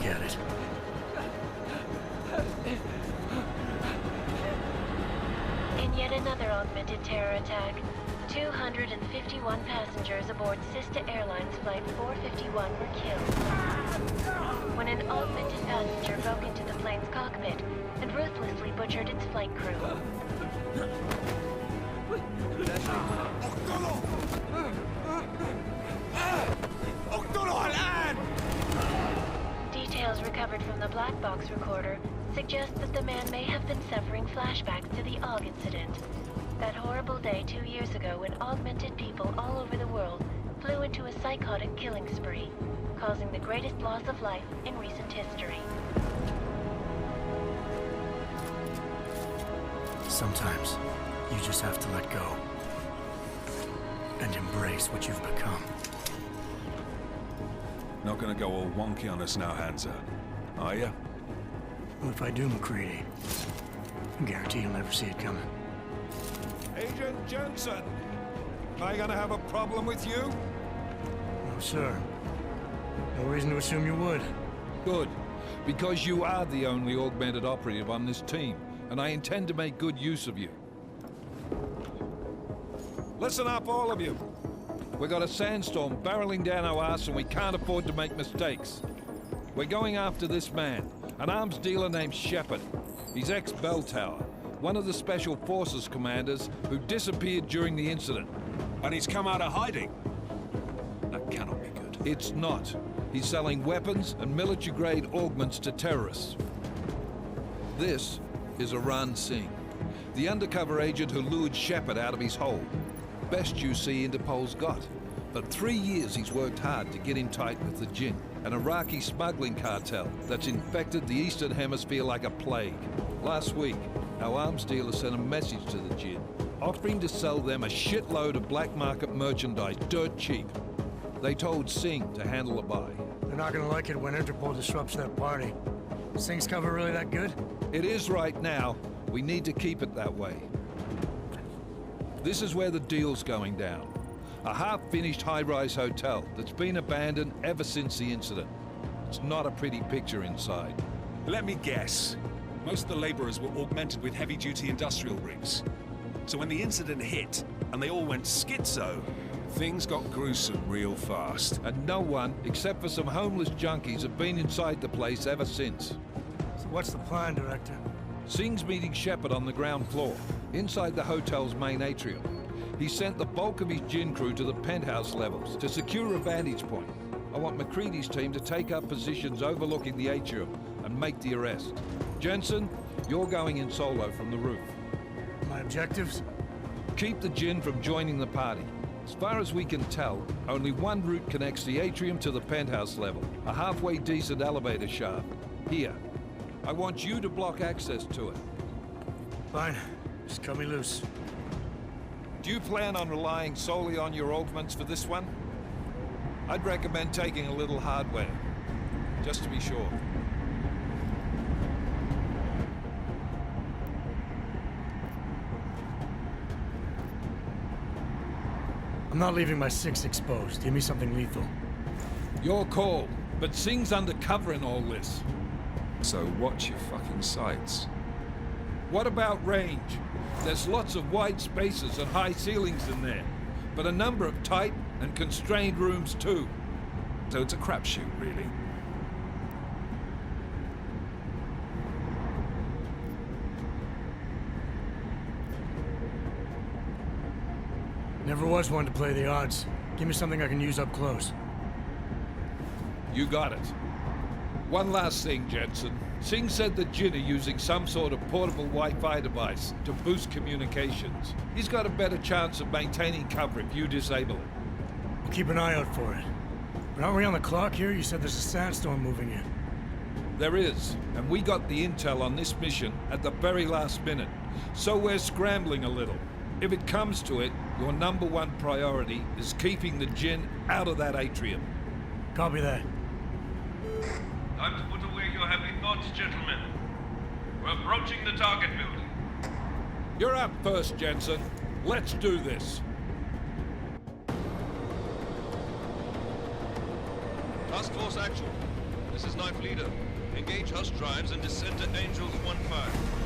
look at it. In yet another augmented terror attack, 251 passengers aboard Sister Airlines Flight 451 were killed when an augmented passenger broke into the plane's cockpit and ruthlessly butchered its flight crew. Details recovered from the black box recorder suggest that the man may have been suffering flashbacks to the AUG incident. That horrible day 2 years ago when augmented people all over the world flew into a psychotic killing spree, causing the greatest loss of life in recent history. Sometimes, you just have to let go. And embrace what you've become. Not gonna go all wonky on us now, Hansa, are ya? Well, if I do, McCready, I guarantee you'll never see it coming. Agent Jensen! Am I gonna have a problem with you? No, sir. No reason to assume you would. Good. Because you are the only augmented operative on this team, and I intend to make good use of you. Listen up, all of you. We got a sandstorm barreling down our arse and we can't afford to make mistakes. We're going after this man, an arms dealer named Shepard. He's ex-Bell Tower, one of the Special Forces commanders who disappeared during the incident. And he's come out of hiding? That cannot be good. It's not. He's selling weapons and military-grade augments to terrorists. This is Aran Singh, the undercover agent who lured Shepard out of his hole. Best you see Interpol's got. For 3 years he's worked hard to get in tight with the Jinn, an Iraqi smuggling cartel that's infected the Eastern Hemisphere like a plague. Last week, our arms dealer sent a message to the Jinn, offering to sell them a shitload of black market merchandise dirt cheap. They told Singh to handle the buy. They're not gonna like it when Interpol disrupts that party. Singh's cover really that good? It is right now. We need to keep it that way. This is where the deal's going down. A half-finished high-rise hotel that's been abandoned ever since the incident. It's not a pretty picture inside. Let me guess. Most of the laborers were augmented with heavy-duty industrial rigs. So when the incident hit, and they all went schizo, things got gruesome real fast. And no one, except for some homeless junkies, have been inside the place ever since. So what's the plan, Director? Singh's meeting Shepard on the ground floor, inside the hotel's main atrium. He sent the bulk of his Jinn crew to the penthouse levels to secure a vantage point. I want McCready's team to take up positions overlooking the atrium and make the arrest. Jensen, you're going in solo from the roof. My objectives? Keep the Jinn from joining the party. As far as we can tell, only one route connects the atrium to the penthouse level, a halfway decent elevator shaft. Here. I want you to block access to it. Fine. Just cut me loose. Do you plan on relying solely on your augments for this one? I'd recommend taking a little hardware, just to be sure. I'm not leaving my six exposed. Give me something lethal. Your call, but Singh's undercover in all this. So watch your fucking sights. What about range? There's lots of wide spaces and high ceilings in there, but a number of tight and constrained rooms too. So it's a crapshoot, really. Never was one to play the odds. Give me something I can use up close. You got it. One last thing, Jensen. Singh said the Jinn are using some sort of portable Wi-Fi device to boost communications. He's got a better chance of maintaining cover if you disable it. I'll keep an eye out for it. But aren't we on the clock here? You said there's a sandstorm moving in. There is, and we got the intel on this mission at the very last minute. So we're scrambling a little. If it comes to it, your #1 priority is keeping the Jinn out of that atrium. Copy that. Time to put away your heavy thoughts, gentlemen. We're approaching the target building. You're up first, Jensen. Let's do this. Task Force actual. This is Knife Leader. Engage Hush drives and descend to Angels 1-5.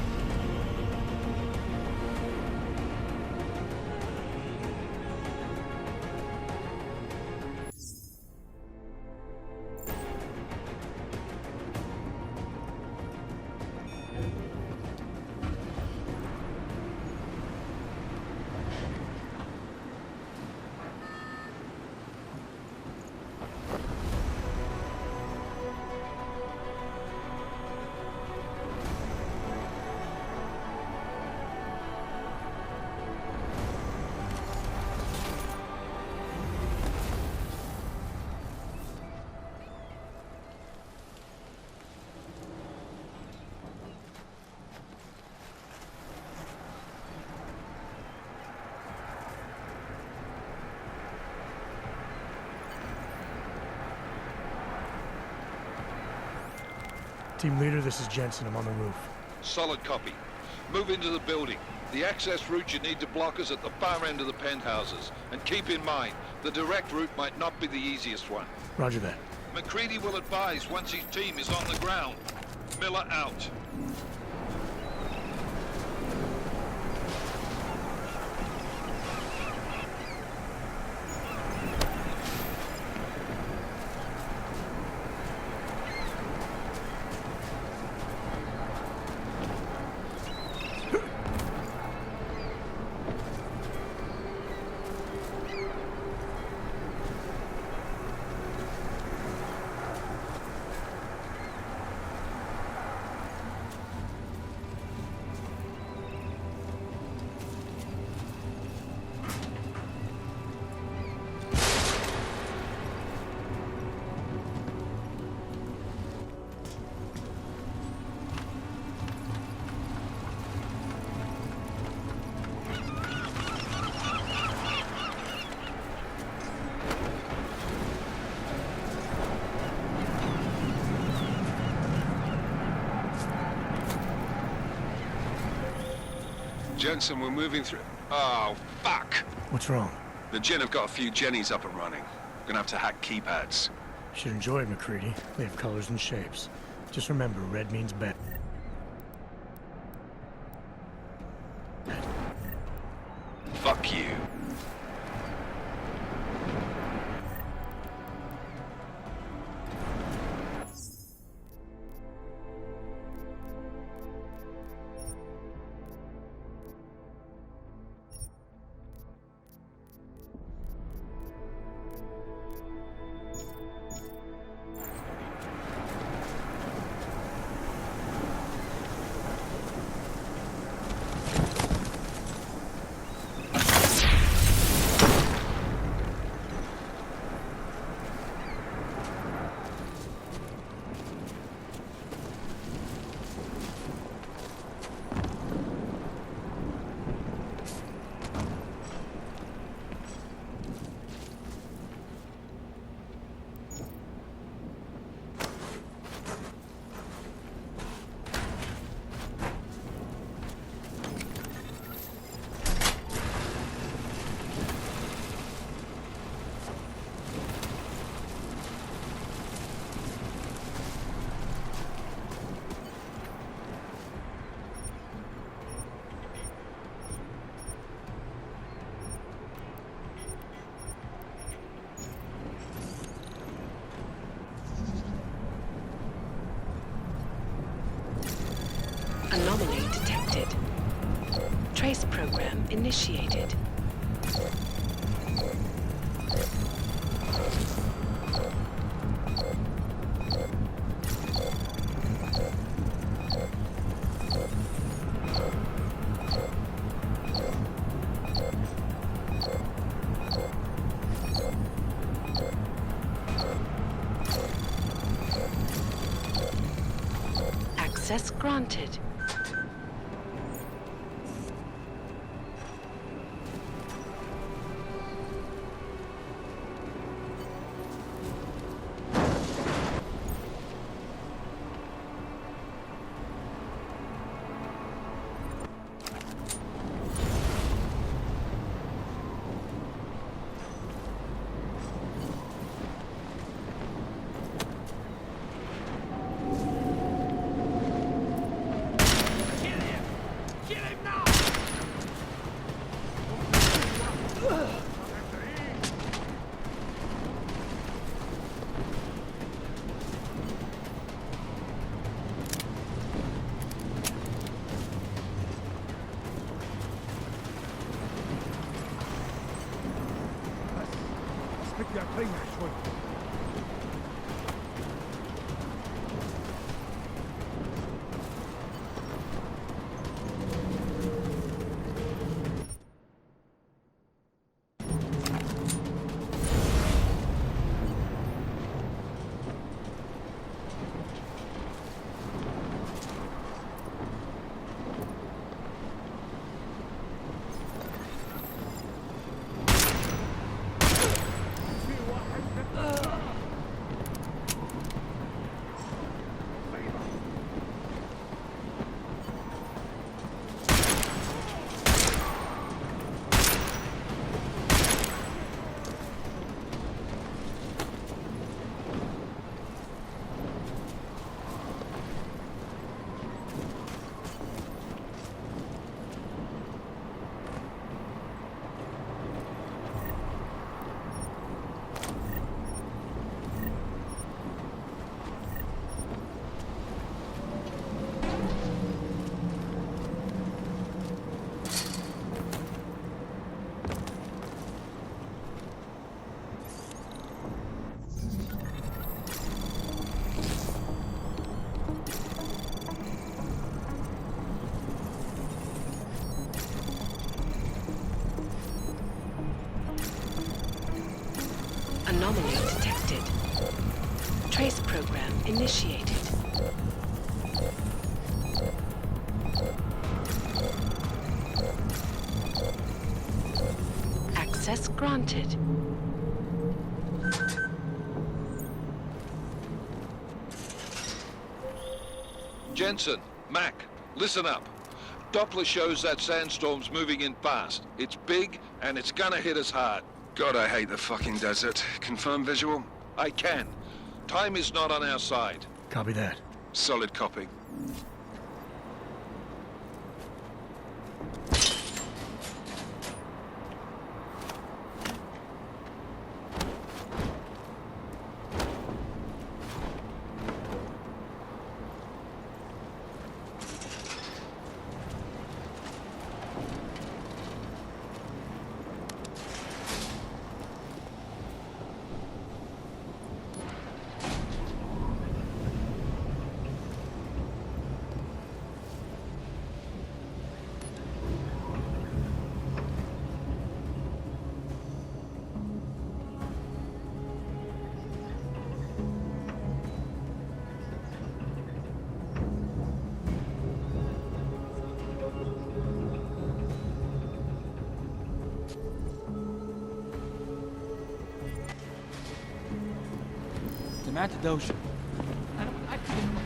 Team leader, this is Jensen. I'm on the roof. Solid copy. Move into the building. The access route you need to block is at the far end of the penthouses. And keep in mind, the direct route might not be the easiest one. Roger that. McCready will advise once his team is on the ground. Miller out. Jensen, we're moving through... Oh, fuck! What's wrong? The Jinn have got a few Jennies up and running. Gonna have to hack keypads. Should enjoy it, McCready. They have colors and shapes. Just remember, red means bad. Fuck you. Anomaly detected. Trace program initiated. Access granted. ريح شوي. Anomaly detected. Trace program initiated. Access granted. Jensen, Mac, listen up. Doppler shows that sandstorm's moving in fast. It's big, and it's gonna hit us hard. God, I hate the fucking desert. Confirm visual? I can. Time is not on our side. Copy that. Solid copy. سمعت دوشة. أنا متأكد إنه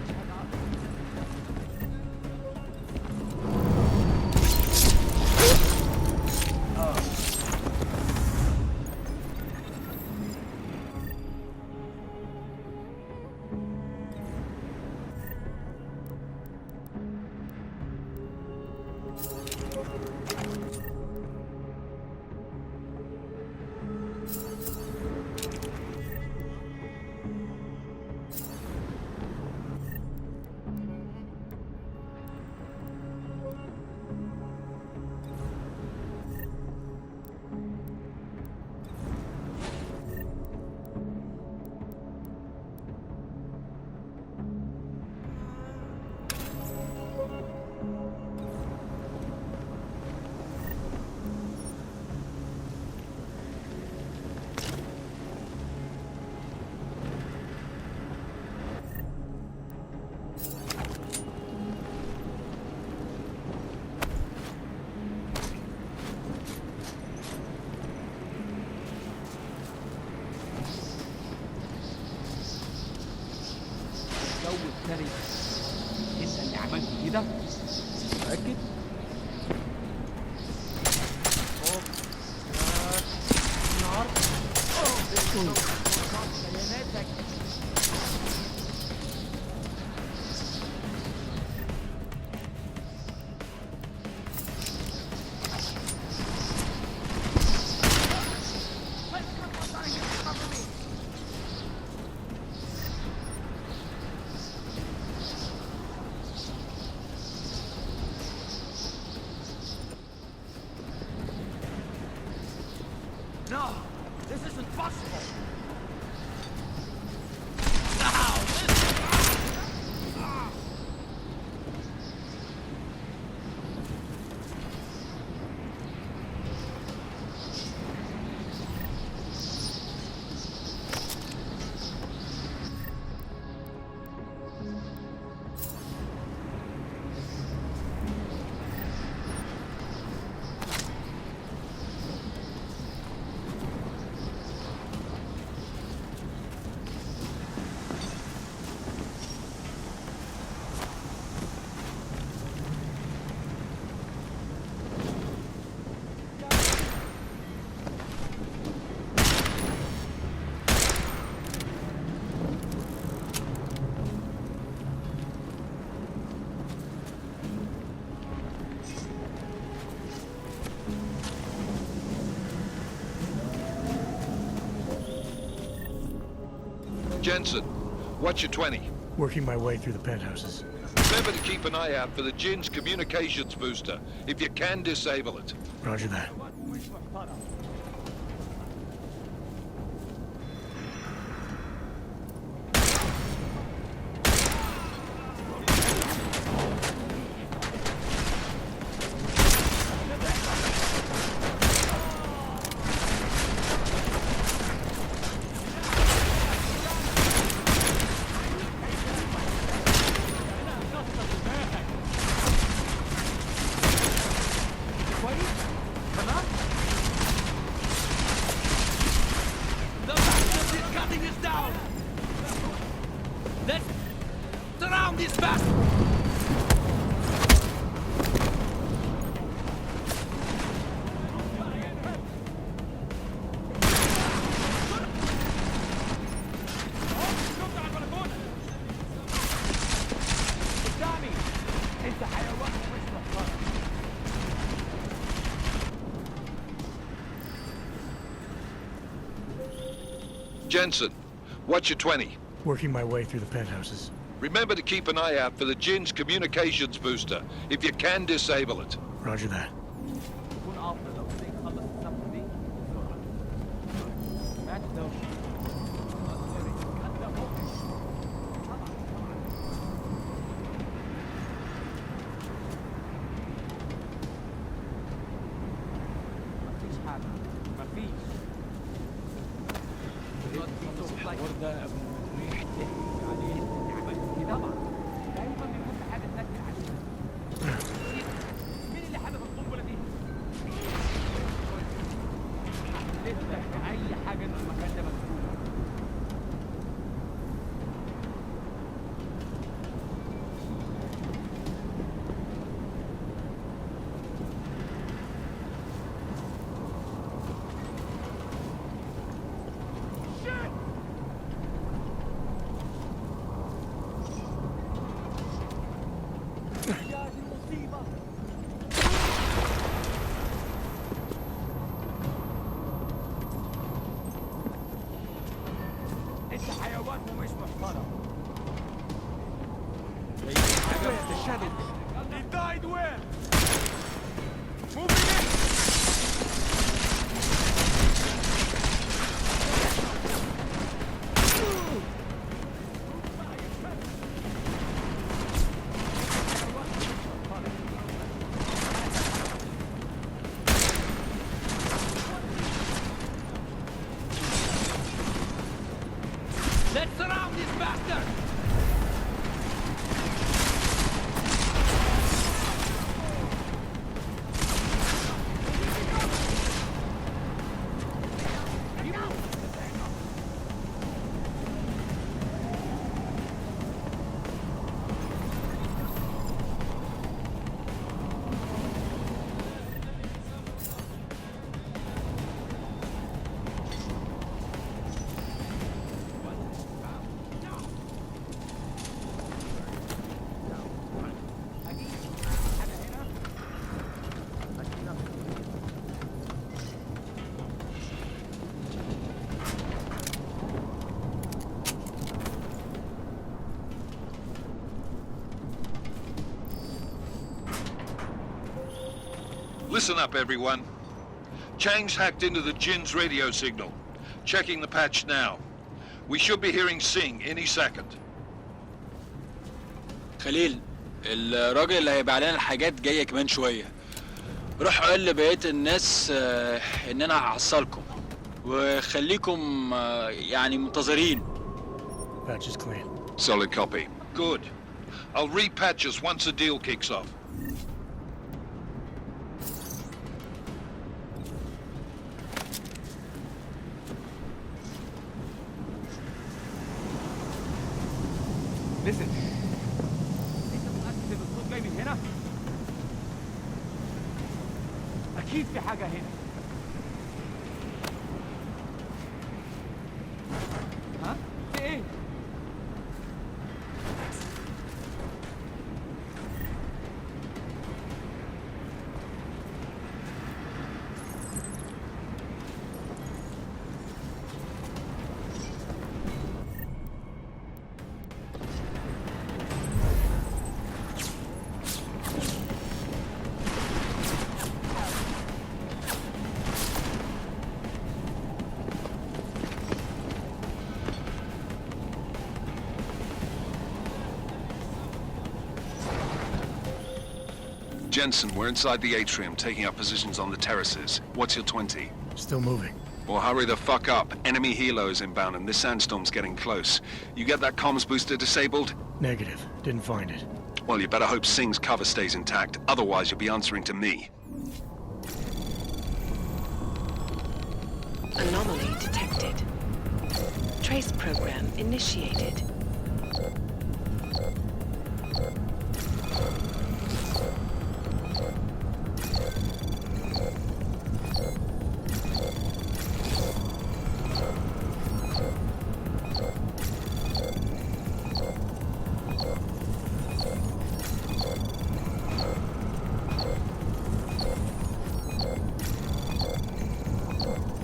الجو الثري. انت اللي عملت كده؟ متأكد؟ نار. بياناتك. No, this isn't possible. Jensen, what's your 20? Working my way through the penthouses. Remember to keep an eye out for the Jinn's communications booster. If you can, disable it. Roger that. Jensen, what's your 20? Working my way through the penthouses. Remember to keep an eye out for the Jinn's communications booster. If you can, disable it. Roger that. يكون افضل لو بدك تخلص الصفقه دي بسرعه. سمعت لو مفيش حاجه مفيش وردة ابو مريح تحكي عليه طبعا دايما بيكون في حاجه تنكر عليه. مين اللي حدف القنبله دي؟ تفتح اي حاجه ان المكان ده مكتوب. انت حيوان ومش محترم. Where the shadow? He died where? Moving in. Let's surround this bastard! Listen up, everyone. Chang's hacked into the Jinn's radio signal. Checking the patch now. We should be hearing Sing any second. خليل، الراجل اللي هيبيع لنا الحاجات جايه كمان شويه. روح قول لبقيه الناس ان انا هحصلكم وخليكم يعني منتظرين. Patch is clean. Solid copy. Good. I'll repatch us once the deal kicks off. Listen. انت متأكد ان الصوت جاي من هنا؟ اكيد في حاجة هنا. ها؟ في ايه؟ Jensen, we're inside the atrium, taking up positions on the terraces. What's your 20? Still moving. Well, hurry the fuck up. Enemy helo is inbound and this sandstorm's getting close. You get that comms booster disabled? Negative. Didn't find it. Well, you better hope Singh's cover stays intact. Otherwise, you'll be answering to me. Anomaly detected. Trace program initiated.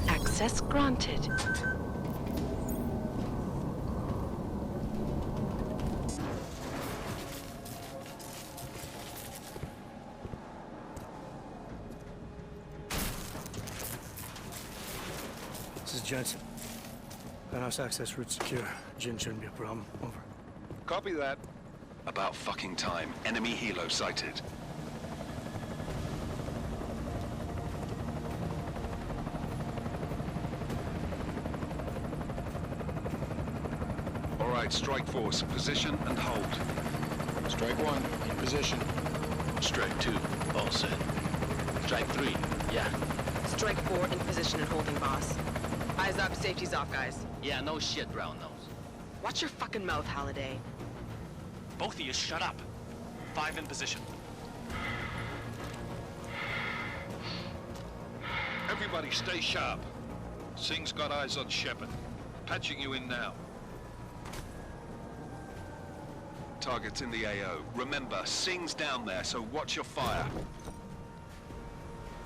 Access granted. This is Jensen. Penthouse access route secure. Jin shouldn't be a problem. Over. Copy that. About fucking time. Enemy helo sighted. All right, strike force. Position and hold. Strike 1, in position. Strike 2, all set. Strike 3, yeah. Strike 4 in position and holding, boss. Eyes up, safety's off, guys. Yeah, no shit, brown nose. Watch your fucking mouth, Halliday. Both of you shut up. 5 in position. Everybody stay sharp. Singh's got eyes on Shepard. Patching you in now. Target's in the AO. Remember, Singh's down there, so watch your fire.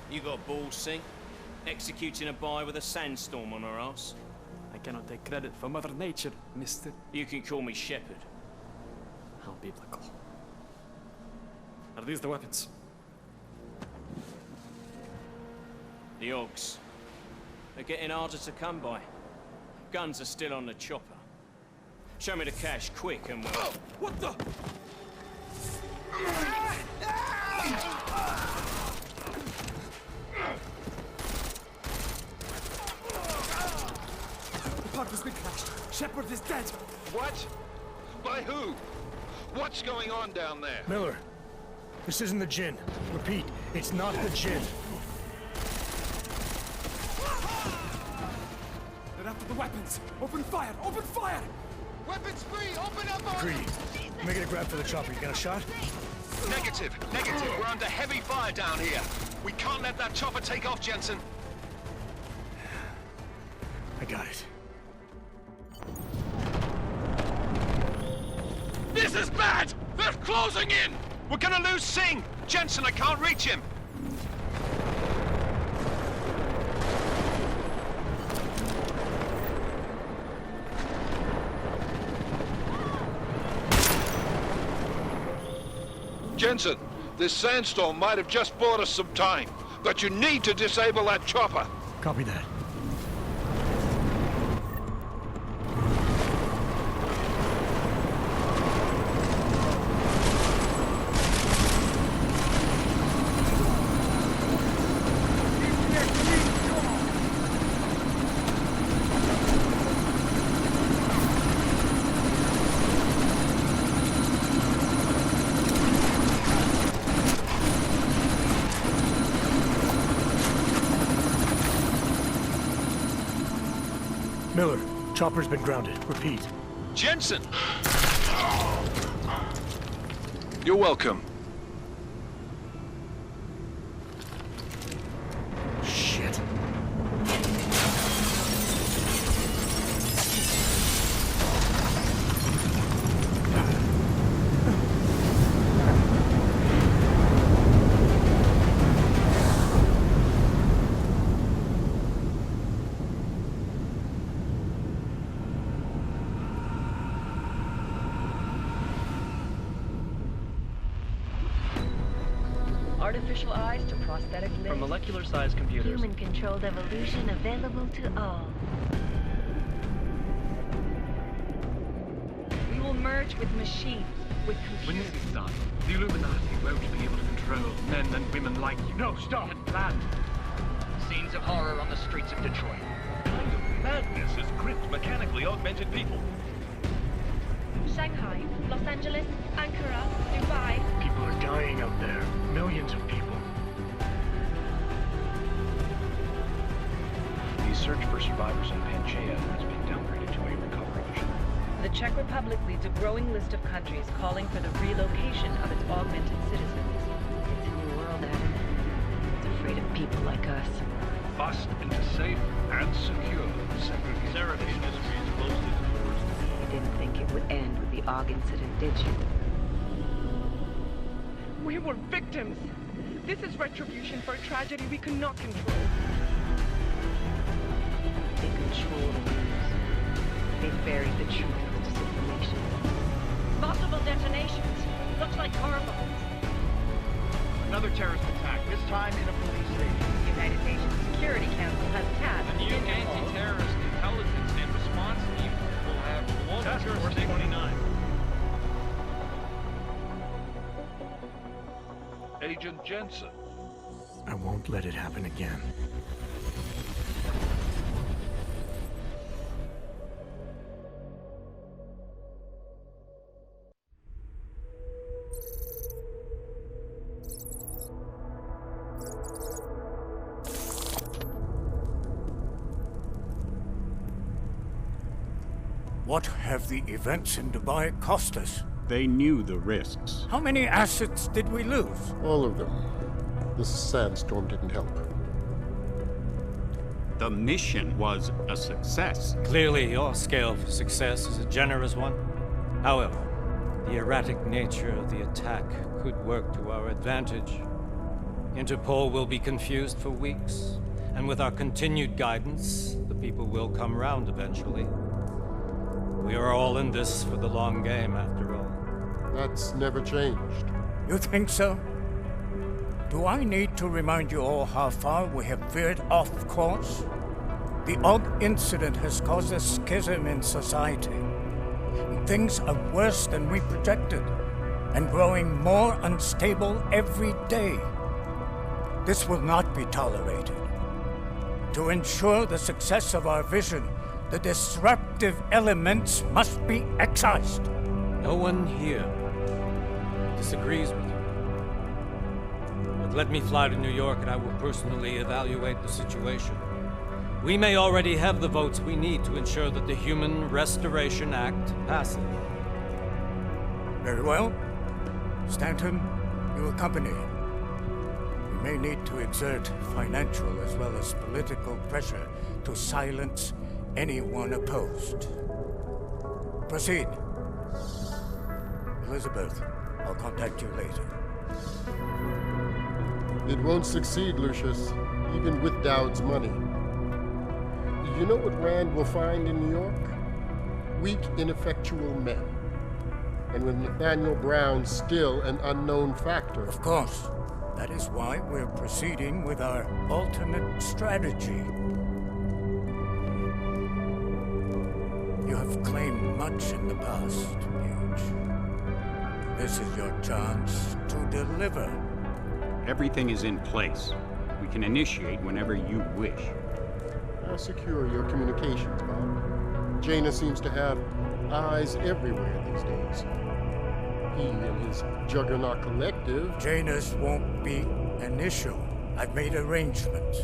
You got balls, Singh? Executing a buy with a sandstorm on her ass? I cannot take credit for Mother Nature, mister. You can call me Shepard. How biblical. Are these the weapons? The Ogs. They're getting harder to come by. Guns are still on the chopper. Show me the cash, quick, and we'll... Oh, what the? The park has been crashed. Shepard is dead. What? By who? What's going on down there? Miller, this isn't the Jinn. Repeat, it's not the Jinn. They're after the weapons. Open fire! Open fire! Weapons free! Open up! Greedy. Making a grab for the chopper. You got a shot? Negative. Negative. We're under heavy fire down here. We can't let that chopper take off, Jensen. I got it. This is bad! They're closing in! We're gonna lose Singh! Jensen, I can't reach him! Jensen, this sandstorm might have just bought us some time, but you need to disable that chopper. Copy that. Miller, chopper's been grounded. Repeat. Jensen! You're welcome. Shit. Artificial eyes to prosthetic limbs. From molecular-sized computers. Human-controlled evolution available to all. We will merge with machines, with When computers. this is done, the Illuminati won't be able to control men and women like you. No, stop! Planned. Scenes of horror on the streets of Detroit. What kind of madness is crypt mechanically augmented people? Shanghai, Los Angeles, Ankara, Dubai. People are dying out there. Millions of people. The search for survivors in Panchaea has been downgraded to a recovery mission. The Czech Republic leads a growing list of countries calling for the relocation of its augmented citizens. It's a new world, Adam. It's afraid of people like us. Bust into safe and secure segregation. Seraph Industries closed its doors. You didn't think it would end with the AUG incident, did you? We were victims. This is retribution for a tragedy we cannot control. They control the news. They buried the truth with disinformation. Multiple detonations. Looks like car bombs. Another terrorist attack, this time in a police station. The United Nations Security Council has tasked The new anti-terrorist intelligence and response team will have global Task Force jurisdiction. 29. Agent Jensen. I won't let it happen again. What have the events in Dubai cost us? They knew the risks. How many assets did we lose? All of them. The sandstorm didn't help. The mission was a success. Clearly, your scale for success is a generous one. However, the erratic nature of the attack could work to our advantage. Interpol will be confused for weeks, and with our continued guidance, the people will come round eventually. We are all in this for the long game, after all. That's never changed. You think so? Do I need to remind you all how far we have veered off course? The AUG incident has caused a schism in society. Things are worse than we projected, and growing more unstable every day. This will not be tolerated. To ensure the success of our vision, the disruptive elements must be excised. No one here disagrees with you. But let me fly to New York and I will personally evaluate the situation. We may already have the votes we need to ensure that the Human Restoration Act passes. Very well. Stanton, you accompany. We may need to exert financial as well as political pressure to silence anyone opposed. Proceed. Elizabeth, I'll contact you later. It won't succeed, Lucius, even with Dowd's money. You know what Rand will find in New York? Weak, ineffectual men. And with Nathaniel Brown still an unknown factor. Of course. That is why we're proceeding with our alternate strategy. You have claimed much in the past, Paige. This is your chance to deliver. Everything is in place. We can initiate whenever you wish. I'll secure your communications, Bob. Jaina seems to have eyes everywhere these days. He and his Juggernaut Collective... Jaina's won't be an issue. I've made arrangements.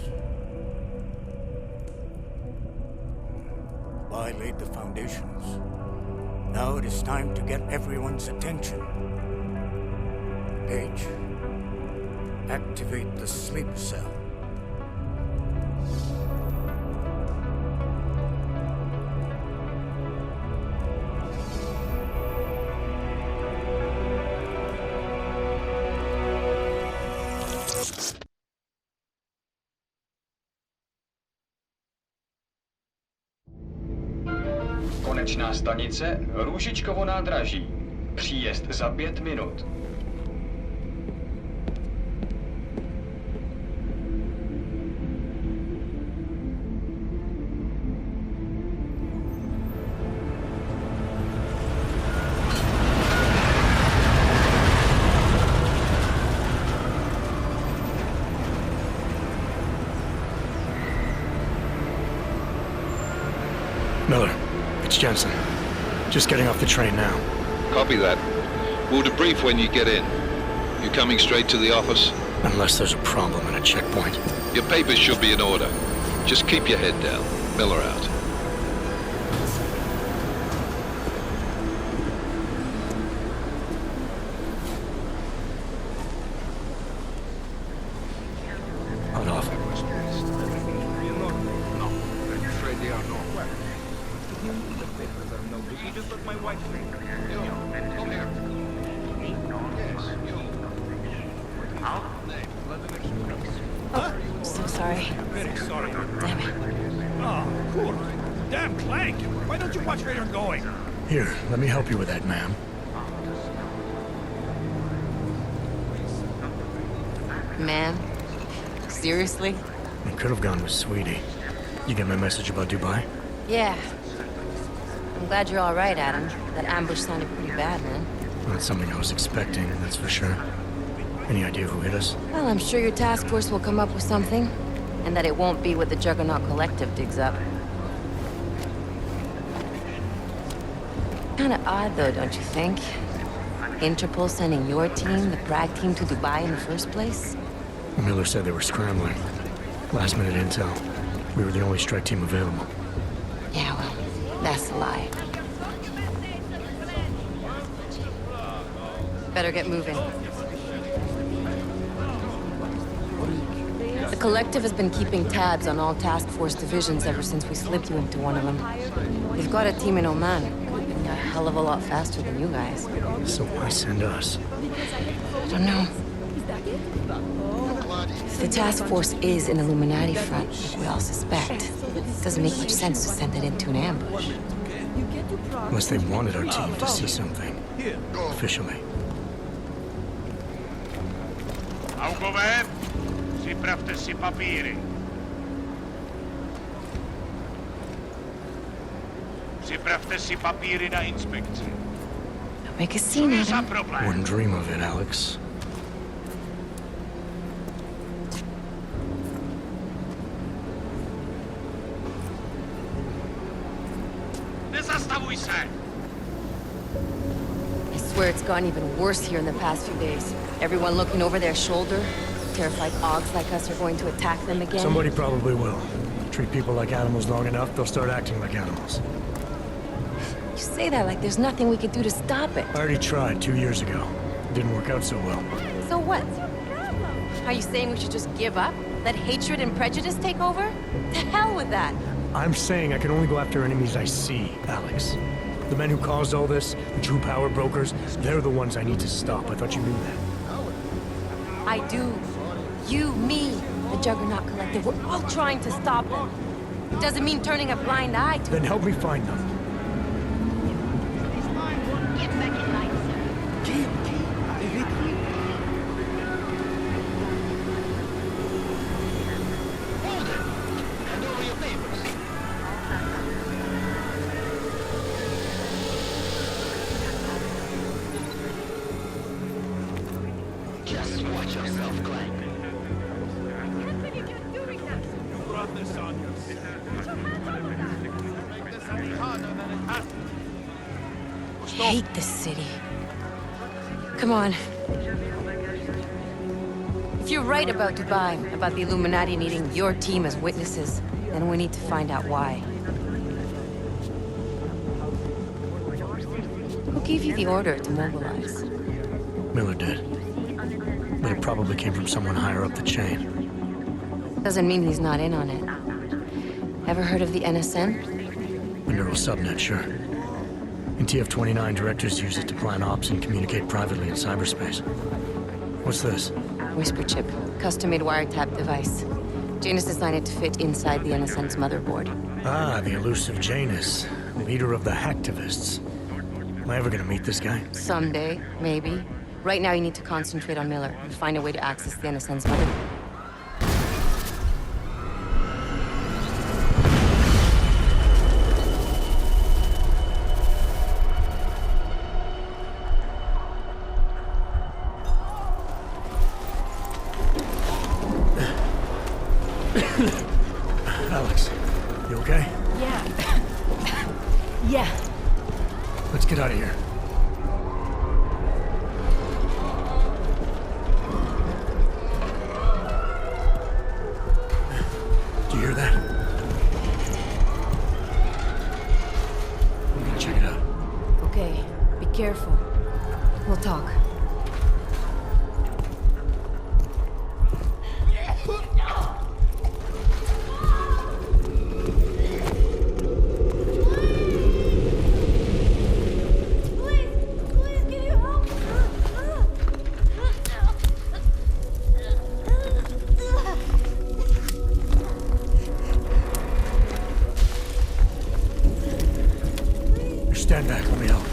I laid the foundations. Now it is time to get everyone's attention. Paige, activate the sleep cell. Konečná stanice Růžičkovo nádraží. Příjezd za 5 minut. It's Jensen. Just getting off the train now. Copy that. We'll debrief when you get in. You coming straight to the office? Unless there's a problem at a checkpoint. Your papers should be in order. Just keep your head down. Miller out. Hot off. So sorry. Very sorry. Damn it. Oh, cool. Damn Clank! Why don't you watch where you're going? Here, let me help you with that, ma'am. Man? Seriously? I could have gone with Sweetie. You get my message about Dubai? Yeah. I'm glad you're all right, Adam. That ambush sounded pretty bad, man. Not something I was expecting, that's for sure. Any idea who hit us? Well, I'm sure your task force will come up with something. And that it won't be what the Juggernaut Collective digs up. Kinda odd, though, don't you think? Interpol sending your team, the Prague team, to Dubai in the first place? Miller said they were scrambling. Last minute intel. We were the only strike team available. Yeah, well, that's a lie. Better get moving. The Collective has been keeping tabs on all task force divisions ever since we slipped you into one of them. They've got a team in Oman. Could have been a hell of a lot faster than you guys. So why send us? I don't know. If the task force is an Illuminati front, like we all suspect, it doesn't make much sense to send it into an ambush. Unless they wanted our team to see something. Officially. Augové, připravte si papíry. Připravte si papíry na inspekci. Don't make a scene, Adam. Wouldn't dream of it, Alex. Nezastavuj se! I swear it's gotten even worse here in the past few days. Everyone looking over their shoulder, terrified Augs like us are going to attack them again. Somebody probably will. Treat people like animals long enough, they'll start acting like animals. You say that like there's nothing we could do to stop it. I already tried 2 years ago. Didn't work out so well. So what? Are you saying we should just give up? Let hatred and prejudice take over? To hell with that! I'm saying I can only go after enemies I see, Alex. The men who caused all this, the true power brokers, they're the ones I need to stop. I thought you knew that. I do. You, me, the Juggernaut Collective, we're all trying to stop them. It doesn't mean turning a blind eye to Then help me find them. Get back in line, sir. Hold it! Hand over your papers. Just watch yourself, Clank. You brought this on yourself. Make this any harder than it has to. I hate this city. Come on. If you're right about Dubai, about the Illuminati needing your team as witnesses, then we need to find out why. Who gave you the order to mobilize? Miller did. But it probably came from someone higher up the chain. Doesn't mean he's not in on it. Ever heard of the NSN? A neural subnet, sure. In TF-29, directors use it to plan ops and communicate privately in cyberspace. What's this? Whisper chip, custom-made wiretap device. Janus designed it to fit inside the NSN's motherboard. Ah, the elusive Janus, leader of the hacktivists. Am I ever gonna meet this guy? Someday, maybe. Right now you need to concentrate on Miller and find a way to access the NSN's motherboard. Alex, you okay? Yeah. Yeah. Let's get out of here. Do you hear that? I'm gonna check it out. Okay, be careful. We'll talk. Stand back, let me help.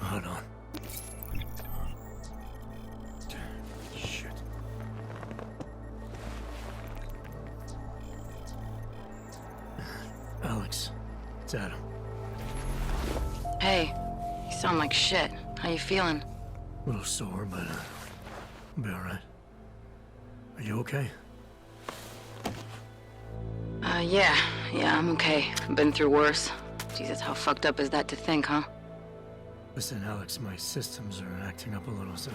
Hold on. Shit. Alex, it's Adam. Hey, you sound like shit. How you feeling? A little sore, but I'll be alright. Are you okay? Yeah, I'm okay. I've been through worse. Jesus, how fucked up is that to think, huh? Listen, Alex, my systems are acting up a little, so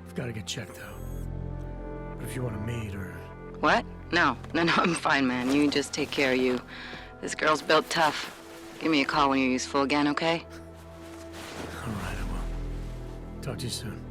I've got to get checked out. But if you want to meet or... What? No, I'm fine, man. You just take care of you. This girl's built tough. Give me a call when you're useful again, okay? Alright, I will. Talk to you soon.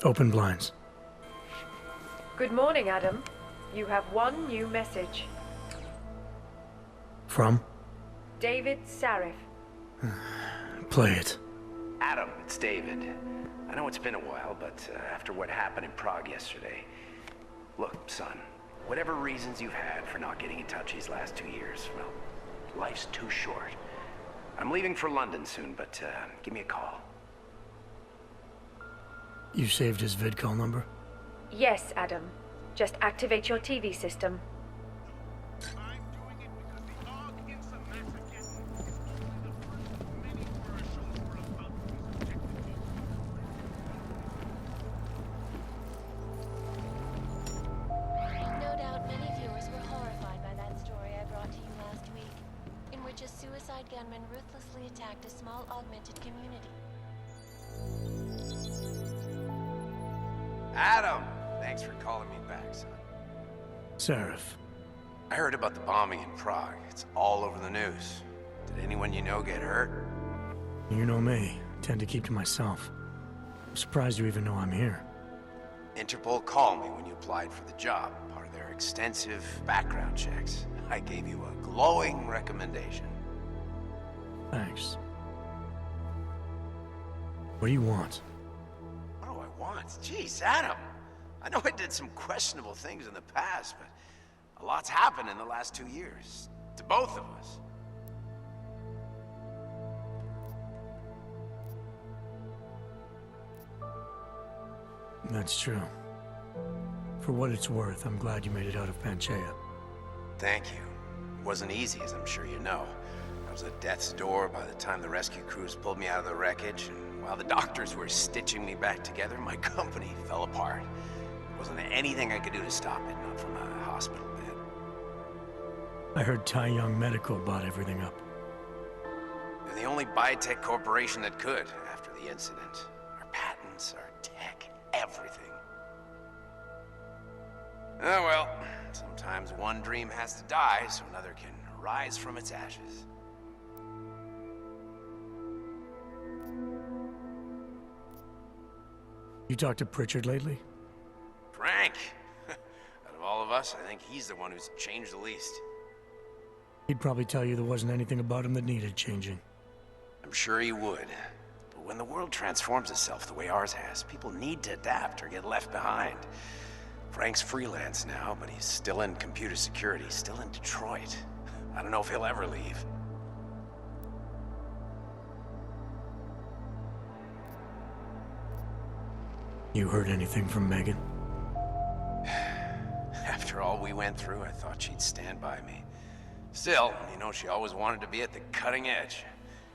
Open blinds. Good morning, Adam. You have one new message. From? David Sarif. Play it. Adam, it's David. I know it's been a while, but after what happened in Prague yesterday... Look, son, whatever reasons you've had for not getting in touch these last 2 years, well, life's too short. I'm leaving for London soon, but give me a call. You saved his vid-call number? Yes, Adam. Just activate your TV system. No doubt many viewers were horrified by that story I brought to you last week, in which a suicide gunman ruthlessly attacked a small augmented community. Adam! Thanks for calling me back, son. Sarif. I heard about the bombing in Prague. It's all over the news. Did anyone you know get hurt? You know me. Tend to keep to myself. I'm surprised you even know I'm here. Interpol called me when you applied for the job, part of their extensive background checks. I gave you a glowing recommendation. Thanks. What do you want? What do I want? Jeez, Adam! I know I did some questionable things in the past, but a lot's happened in the last 2 years. To both of us. That's true. For what it's worth, I'm glad you made it out of Panchaea. Thank you. It wasn't easy, as I'm sure you know. I was at death's door by the time the rescue crews pulled me out of the wreckage, and while the doctors were stitching me back together, my company fell apart. There wasn't anything I could do to stop it, not from a hospital bed. I heard Tai Young Medical bought everything up. They're the only biotech corporation that could after the incident. Our patents, our tech, everything. Oh well, sometimes one dream has to die so another can rise from its ashes. You talked to Pritchard lately? Frank! Out of all of us, I think he's the one who's changed the least. He'd probably tell you there wasn't anything about him that needed changing. I'm sure he would. But when the world transforms itself the way ours has, people need to adapt or get left behind. Frank's freelance now, but he's still in computer security, still in Detroit. I don't know if he'll ever leave. You heard anything from Megan? After all we went through, I thought she'd stand by me. Still, you know, she always wanted to be at the cutting edge.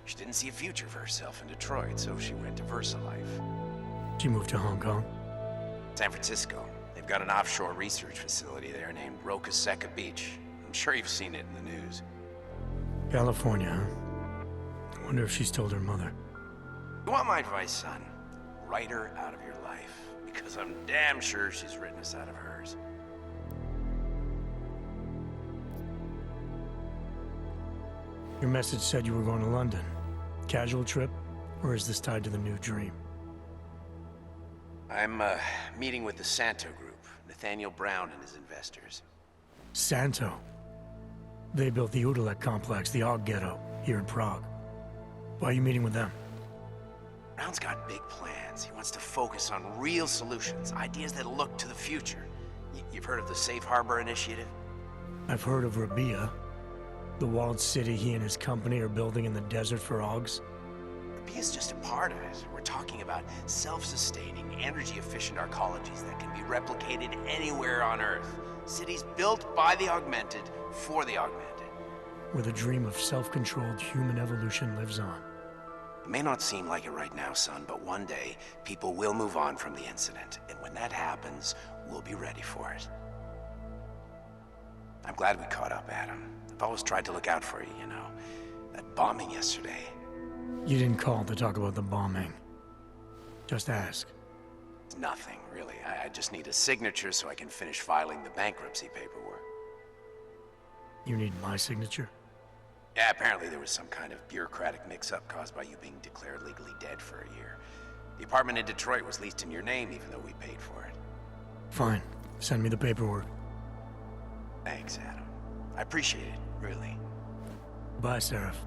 She didn't see a future for herself in Detroit, so she went to VersaLife. She moved to Hong Kong? San Francisco. They've got an offshore research facility there named Roca Seca Beach. I'm sure you've seen it in the news. California, huh? I wonder if she's told her mother. You want my advice, son? Write her out of your life, because I'm damn sure she's written us out of hers. Your message said you were going to London. Casual trip? Or is this tied to the new dream? I'm, meeting with the Santo Group, Nathaniel Brown and his investors. Santo? They built the Udalek complex, the Og Ghetto, here in Prague. Why are you meeting with them? Brown's got big plans. He wants to focus on real solutions, ideas that look to the future. You've heard of the Safe Harbor Initiative? I've heard of Rabia, the walled city he and his company are building in the desert for Augs. Rabia's just a part of it. We're talking about self-sustaining, energy-efficient arcologies that can be replicated anywhere on Earth. Cities built by the augmented, for the augmented. Where the dream of self-controlled human evolution lives on. It may not seem like it right now, son, but one day, people will move on from the incident. And when that happens, we'll be ready for it. I'm glad we caught up, Adam. I've always tried to look out for you, you know. That bombing yesterday. You didn't call to talk about the bombing. Just ask. It's nothing, really. I just need a signature so I can finish filing the bankruptcy paperwork. You need my signature? Yeah, apparently there was some kind of bureaucratic mix-up caused by you being declared legally dead for a year. The apartment in Detroit was leased in your name even though we paid for it. Fine. Send me the paperwork. Thanks, Adam. I appreciate it, really. Bye, Seraph.